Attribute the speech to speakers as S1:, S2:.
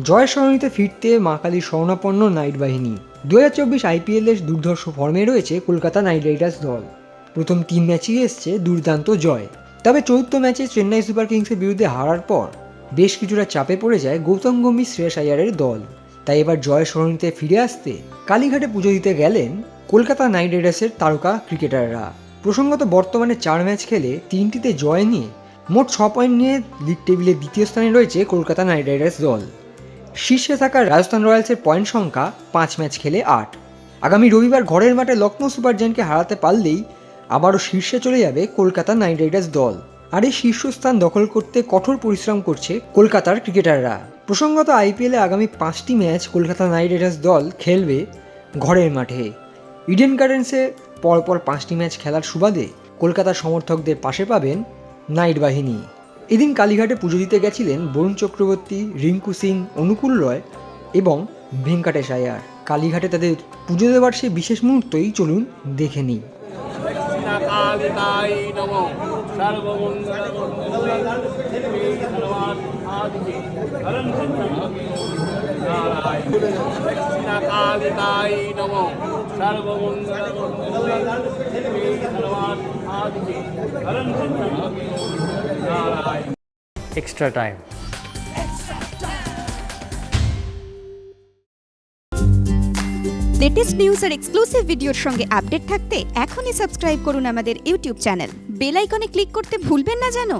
S1: জয়ের সরণিতে ফিরতে মা কালীর শরণাপন্ন নাইট বাহিনী। 2024 আইপিএলের দুর্ধর্ষ ফর্মে রয়েছে কলকাতা নাইট রাইডার্স দল। প্রথম 3 ম্যাচেই এসছে দুর্দান্ত জয়। তবে চতুর্থ ম্যাচে চেন্নাই সুপার কিংসের বিরুদ্ধে হারার পর বেশ কিছুটা চাপে পড়ে যায় গৌতম গম্ভীর, শ্রেয়স আইয়ারের দল। তাই এবার জয়ের সরণিতে ফিরে আসতে কালীঘাটে পুজো দিতে গেলেন কলকাতা নাইট রাইডার্সের তারকা ক্রিকেটাররা। প্রসঙ্গত বর্তমানে 4 ম্যাচ খেলে 3টিতে জয় নিয়ে মোট 6 পয়েন্ট নিয়ে লিগ টেবিলে দ্বিতীয় স্থানে রয়েছে কলকাতা নাইট রাইডার্স দল। শীর্ষে থাকা রাজস্থান রয়্যালসের পয়েন্ট সংখ্যা 5 ম্যাচ খেলে 8। আগামী রবিবার ঘরের মাঠে লখনৌ সুপার জায়ান্টকে হারাতে পারলেই আবারও শীর্ষে চলে যাবে কলকাতা নাইট রাইডার্স দল। আর এই শীর্ষস্থান দখল করতে কঠোর পরিশ্রম করছে কলকাতার ক্রিকেটাররা। প্রসঙ্গত আইপিএলে আগামী 5টি ম্যাচ কলকাতা নাইট রাইডার্স দল খেলবে ঘরের মাঠে। ইডেন গার্ডেন্সে পরপর 5টি ম্যাচ খেলার সুবাদে কলকাতার সমর্থকদের পাশে পাবেন নাইট বাহিনী। এদিন কালীঘাটে পুজো দিতে গেছিলেন বরুণ চক্রবর্তী, রিঙ্কু সিং, অনুকূল রয় এবং ভেঙ্কটেশ আয়ার। কালীঘাটে তাদের পুজো দেওয়ার সেই বিশেষ মুহূর্তই চলুন দেখে নিই।
S2: Extra time.
S3: লেটেস্ট নিউজ আর এক্সক্লুসিভ ভিডিওর সঙ্গে আপডেট থাকতে এখনই সাবস্ক্রাইব করুন আমাদের ইউটিউব চ্যানেল। বেল আইকনে ক্লিক করতে ভুলবেন না যেন।